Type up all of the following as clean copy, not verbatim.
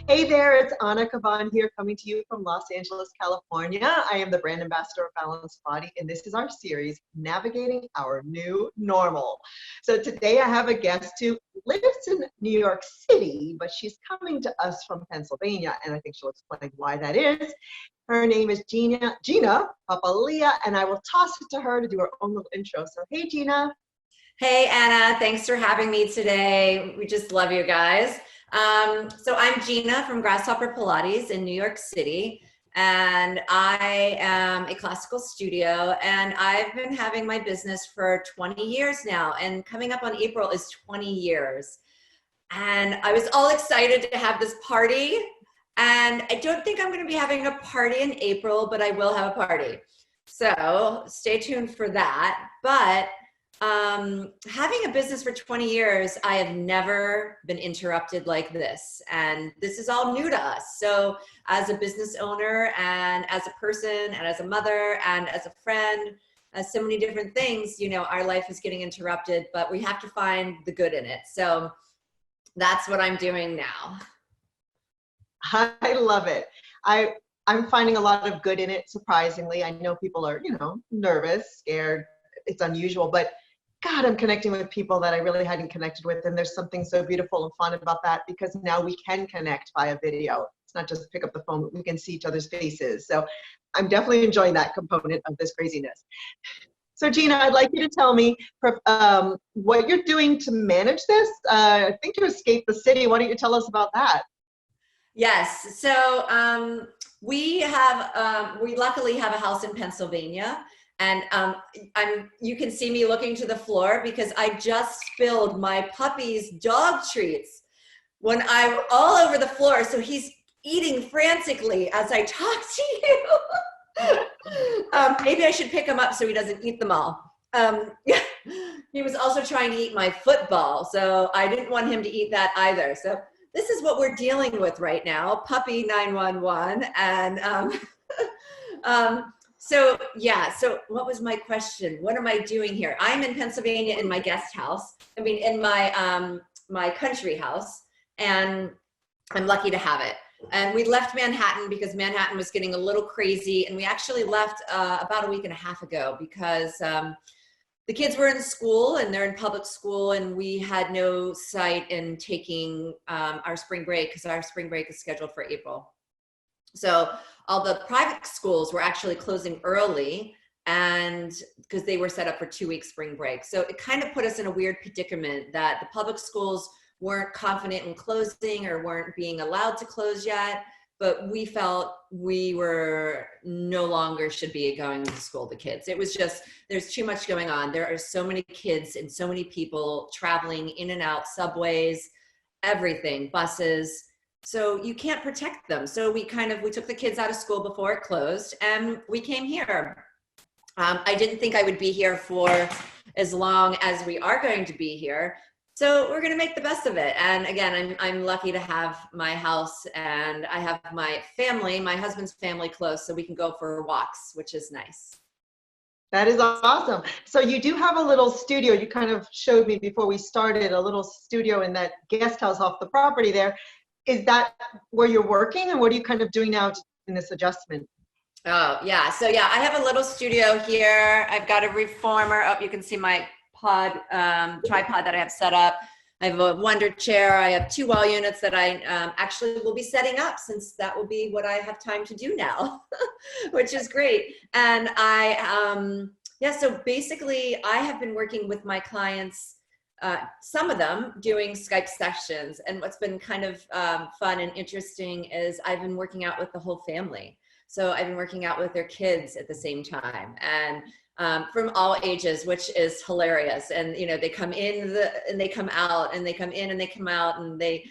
Hey there, it's Ana Caban here coming to you from Los Angeles, California. I am the brand ambassador of Balanced Body, and this is our series, Navigating Our New Normal. So today I have a guest who lives in New York City, but she's coming to us from Pennsylvania, and I think she'll explain why that is. Her name is Gina Papalia, and I will toss it to her to do her own little intro. So hey, Gina. Hey, Anna, thanks for having me today. We just love you guys. So I'm Gina from Grasshopper Pilates in New York City, and I am a classical studio, and I've been having my business for 20 years now, and coming up on April is 20 years. And I was all excited to have this party, and I don't think I'm going to be having a party in April, but I will have a party. So stay tuned for that. But having a business for 20 years, I have never been interrupted like this. And this is all new to us. So as a business owner and as a person and as a mother and as a friend, as so many different things, you know, our life is getting interrupted, but we have to find the good in it. So that's what I'm doing now. I love it. I'm finding a lot of good in it, surprisingly. I know people are, nervous, scared. It's unusual, but God, I'm connecting with people that I really hadn't connected with. And there's something so beautiful and fun about that because now we can connect via video. It's not just pick up the phone, but we can see each other's faces. So I'm definitely enjoying that component of this craziness. So Gina, I'd like you to tell me what you're doing to manage this. I think you escaped the city. Why don't you tell us about that? Yes. So we luckily have a house in Pennsylvania. And you can see me looking to the floor because I just spilled my puppy's dog treats when I'm all over the floor. So he's eating frantically as I talk to you. Maybe I should pick him up so he doesn't eat them all. He was also trying to eat my football, so I didn't want him to eat that either. So this is what we're dealing with right now, puppy 911. And So what was my question? What am I doing here? I'm in Pennsylvania in my guest house. I mean, in my my country house, and I'm lucky to have it. And we left Manhattan because Manhattan was getting a little crazy, and we actually left about a week and a half ago because the kids were in school and they're in public school, and we had no sight in taking our spring break because our spring break is scheduled for April. So all the private schools were actually closing early, and because they were set up for 2 weeks spring break. So it kind of put us in a weird predicament that the public schools weren't confident in closing or weren't being allowed to close yet, but we felt we were no longer should be going to school, the kids. It was just, there's too much going on. There are so many kids and so many people traveling in and out, subways, everything, buses. So you can't protect them. So we took the kids out of school before it closed, and we came here. I didn't think I would be here for as long as we are going to be here. So we're going to make the best of it. And again, I'm lucky to have my house, and I have my family, my husband's family close, so we can go for walks, which is nice. That is awesome. So you do have a little studio. You kind of showed me before we started a little studio in that guest house off the property there. Is that where you're working, and what are you kind of doing now in this adjustment? Oh, yeah. So yeah, I have a little studio here. I've got a reformer up. You can see my tripod that I have set up. I have a wonder chair. I have 2 wall units that I actually will be setting up, since that will be what I have time to do now, which is great. And so basically I have been working with my clients, some of them doing Skype sessions. And what's been kind of fun and interesting is I've been working out with the whole family. So I've been working out with their kids at the same time, and from all ages, which is hilarious. And, they come in and they come out, and they come in and they come out, and they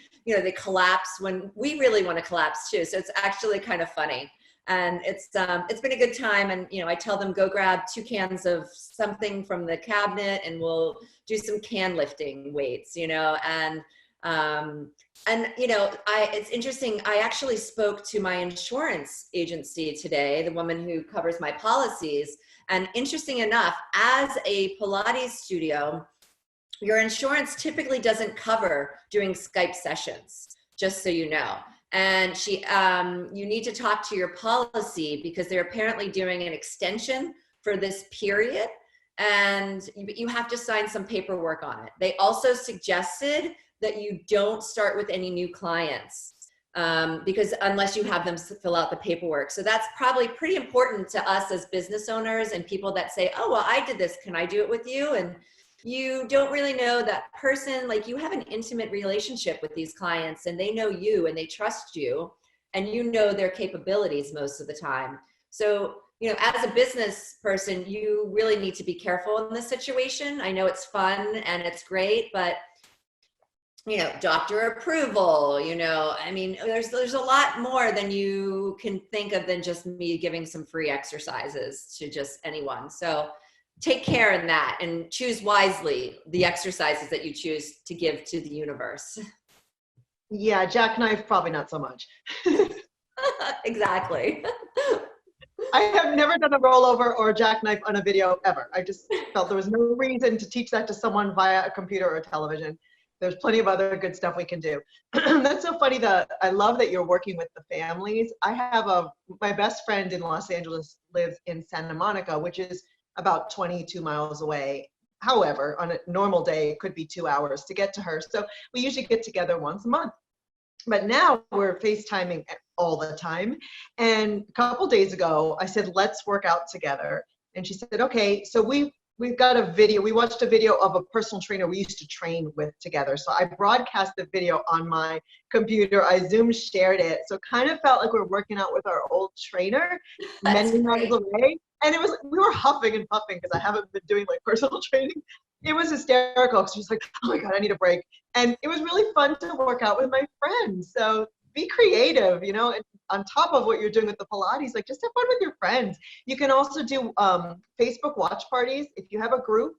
collapse when we really want to collapse too. So it's actually kind of funny. And it's been a good time. And, I tell them, go grab 2 cans of something from the cabinet and we'll do some can lifting weights, it's interesting. I actually spoke to my insurance agency today, the woman who covers my policies. And interesting enough, as a Pilates studio, your insurance typically doesn't cover doing Skype sessions, just so you know. And you need to talk to your policy because they're apparently doing an extension for this period, and you have to sign some paperwork on it. They also suggested that you don't start with any new clients because unless you have them fill out the paperwork. So that's probably pretty important to us as business owners and people that say, oh, well, I did this, can I do it with you? And you don't really know that person. Like, you have an intimate relationship with these clients and they know you and they trust you and you know their capabilities most of the time. So, you know, as a business person, you really need to be careful in this situation. I know it's fun and it's great, but you know, doctor approval, you know, I mean, there's a lot more than you can think of than just me giving some free exercises to just anyone. So take care in that and choose wisely the exercises that you choose to give to the universe. Yeah, Jackknife, probably not so much. Exactly. I have never done a rollover or a jackknife on a video ever. I just felt there was no reason to teach that to someone via a computer or a television. There's plenty of other good stuff we can do. That's so funny that I love that you're working with the families. I have my best friend in Los Angeles lives in Santa Monica, which is about 22 miles away. However, on a normal day, it could be 2 hours to get to her. So we usually get together once a month. But now we're FaceTiming all the time. And a couple days ago, I said, let's work out together. And she said, okay. So we've got a video. We watched a video of a personal trainer we used to train with together. So I broadcast the video on my computer. I Zoom shared it. So it kind of felt like we're working out with our old trainer many miles away. And we were huffing and puffing because I haven't been doing like personal training. It was hysterical. She was like, oh my God, I need a break. And it was really fun to work out with my friends. So be creative, you know, and on top of what you're doing with the Pilates, like just have fun with your friends. You can also do Facebook watch parties. If you have a group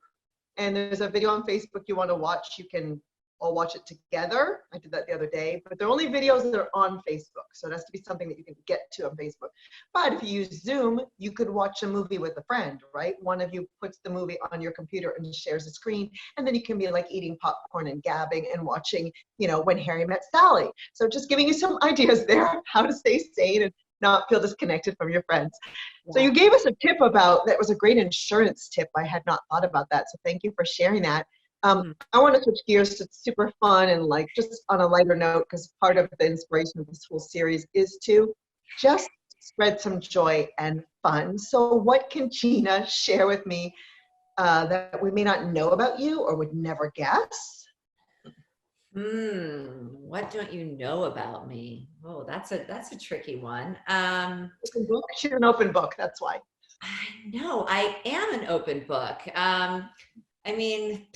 and there's a video on Facebook you want to watch, you can all watch it together. I did that the other day, but they're only videos that are on Facebook. So it has to be something that you can get to on Facebook. But if you use Zoom, you could watch a movie with a friend, right? One of you puts the movie on your computer and shares the screen. And then you can be like eating popcorn and gabbing and watching, you know, When Harry Met Sally. So just giving you some ideas there, how to stay sane and not feel disconnected from your friends. Yeah. So you gave us a tip that was a great insurance tip. I had not thought about that. So thank you for sharing that. I want to switch gears to super fun and like just on a lighter note, because part of the inspiration of this whole series is to just spread some joy and fun. So what can Gina share with me that we may not know about you or would never guess? What don't you know about me? Oh, that's a tricky one. Open book? She's an open book, that's why. I know, I am an open book. I mean,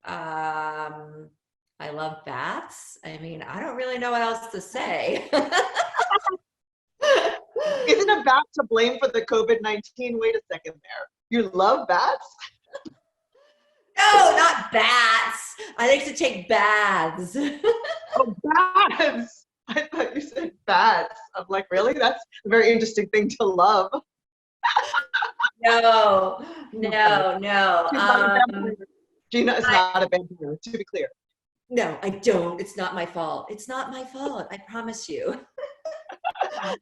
I love bats. I mean, I don't really know what else to say. Isn't a bat to blame for the COVID-19? Wait a second there. You love bats? No, not bats. I like to take baths. Oh, bats. I thought you said bats. I'm like, really? That's a very interesting thing to love. No. Gina is not a vampire, to be clear. No, I don't. It's not my fault. It's not my fault. I promise you.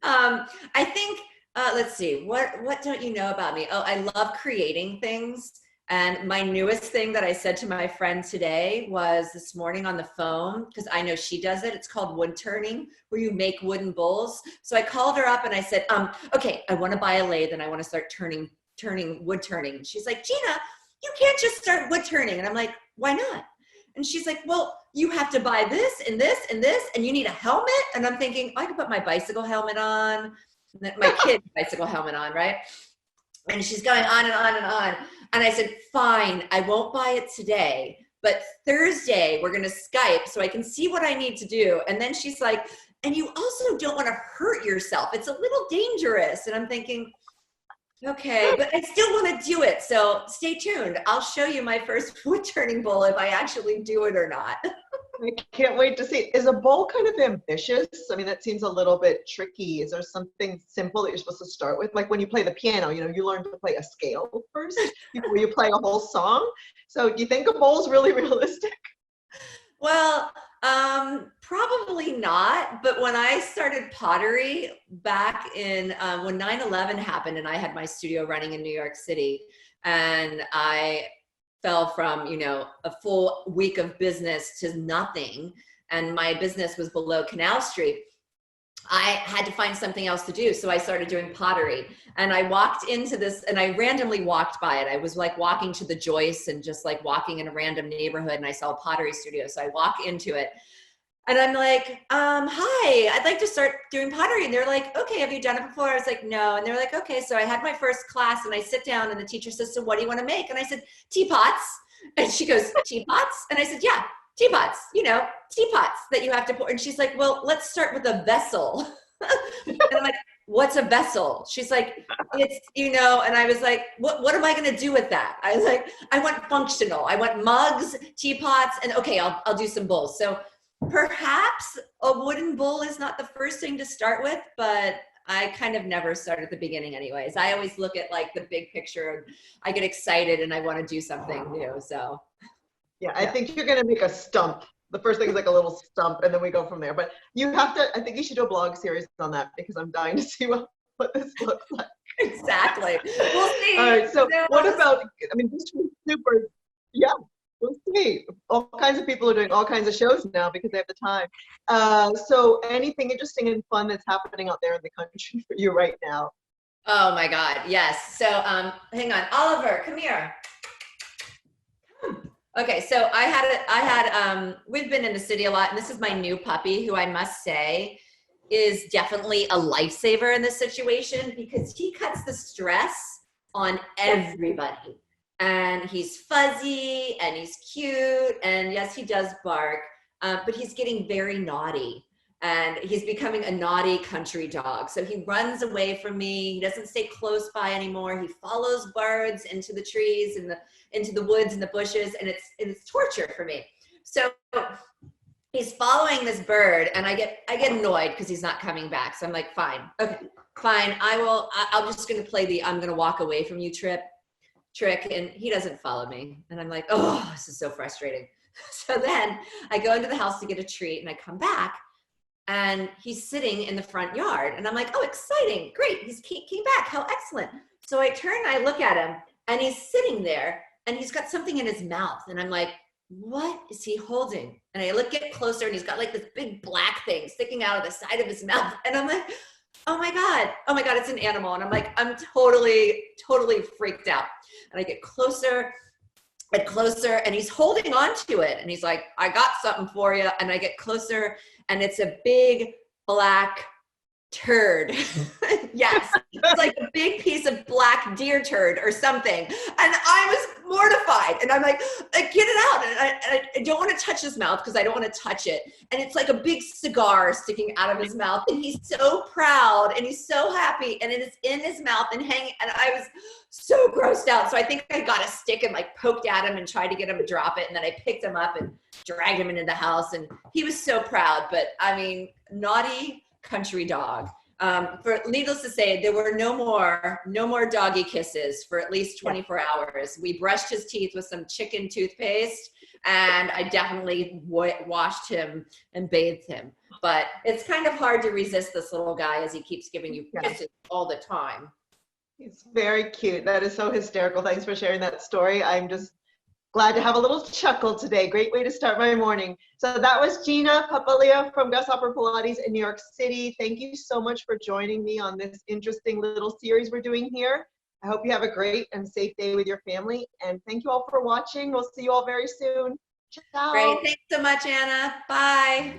I think, let's see, what don't you know about me? Oh, I love creating things. And my newest thing that I said to my friend today was this morning on the phone, because I know she does it. It's called wood turning, where you make wooden bowls. So I called her up and I said, okay, I want to buy a lathe and I want to start wood turning. And she's like, Gina, you can't just start wood turning. And I'm like, why not? And she's like, well, you have to buy this and this and this, and you need a helmet. And I'm thinking, I could put my bicycle helmet on, my kid's bicycle helmet on, right? And she's going on and on and on. And I said, fine, I won't buy it today, but Thursday we're going to Skype so I can see what I need to do. And then she's like, and you also don't want to hurt yourself. It's a little dangerous. And I'm thinking, okay, but I still want to do it. So stay tuned. I'll show you my first wood turning bowl if I actually do it or not. I can't wait to see. Is a bowl kind of ambitious? I mean, that seems a little bit tricky. Is there something simple that you're supposed to start with? Like when you play the piano, you know, you learn to play a scale first before you play a whole song. So do you think a bowl's really realistic? Well, Probably not. But when I started pottery back in when 9/11 happened, and I had my studio running in New York City, and I fell from, you know, a full week of business to nothing, and my business was below Canal Street. I had to find something else to do. So I started doing pottery, and I walked into this, and I randomly walked by it. I was like walking to the Joyce and just like walking in a random neighborhood, and I saw a pottery studio. So I walk into it, and I'm like, hi, I'd like to start doing pottery. And they're like, okay, have you done it before? I was like, no. And they're like, okay. So I had my first class, and I sit down, and the teacher says, so what do you want to make? And I said, teapots. And she goes, teapots? And I said, yeah, teapots, you know, teapots that you have to pour. And she's like, well, let's start with a vessel. And I'm like, what's a vessel? She's like, it's, you know, and I was like, what am I going to do with that? I was like, I want functional. I want mugs, teapots, and okay, I'll do some bowls. So perhaps a wooden bowl is not the first thing to start with, but I kind of never start at the beginning anyways. I always look at like the big picture. I get excited and I want to do something new. So yeah, I think you're going to make a stump. The first thing is like a little stump, and then we go from there. But you have to, I think you should do a blog series on that, because I'm dying to see what this looks like. Exactly. We'll see. All right, so what about, I mean, this is super, yeah, we'll see. All kinds of people are doing all kinds of shows now because they have the time. So anything interesting and fun that's happening out there in the country for you right now? Oh my God, yes. So hang on, Oliver, come here. Okay, so we've been in the city a lot, and this is my new puppy, who I must say is definitely a lifesaver in this situation, because he cuts the stress on everybody. And he's fuzzy, and he's cute, and yes, he does bark, but he's getting very naughty. And he's becoming a naughty country dog. So he runs away from me. He doesn't stay close by anymore. He follows birds into the trees and into the woods and the bushes, and it's torture for me. So he's following this bird, and I get annoyed because he's not coming back. So I'm like, fine, okay, fine. I'm just gonna play the I'm gonna walk away from you trick, and he doesn't follow me. And I'm like, oh, this is so frustrating. So then I go into the house to get a treat, and I come back, and he's sitting in the front yard. And I'm like, oh, exciting, great, he came back, how excellent. So I turn and I look at him, and he's sitting there, and he's got something in his mouth. And I'm like, what is he holding? And I get closer, and he's got like this big black thing sticking out of the side of his mouth. And I'm like, oh my God, it's an animal. And I'm like, I'm totally freaked out. And I get closer and closer, and he's holding on to it. And he's like, I got something for you. And I get closer, and it's a big black turd. Yes, it's like a big piece of black deer turd or something. And I was mortified, and I'm like, get it out. And I don't want to touch his mouth because I don't want to touch it. And it's like a big cigar sticking out of his mouth, and he's so proud, and he's so happy, and it is in his mouth and hanging. And I was so grossed out. So I think I got a stick and like poked at him and tried to get him to drop it. And then I picked him up and dragged him into the house, and he was so proud. But I mean, naughty country dog. For needless to say, there were no more doggy kisses for at least 24 hours. We brushed his teeth with some chicken toothpaste, and I definitely washed him and bathed him. But it's kind of hard to resist this little guy as he keeps giving you kisses all the time. He's very cute. That is so hysterical. Thanks for sharing that story. I'm just glad to have a little chuckle today. Great way to start my morning. So that was Gina Papalia from Grasshopper Pilates in New York City. Thank you so much for joining me on this interesting little series we're doing here. I hope you have a great and safe day with your family. And thank you all for watching. We'll see you all very soon. Ciao. Great. Thanks so much, Anna. Bye.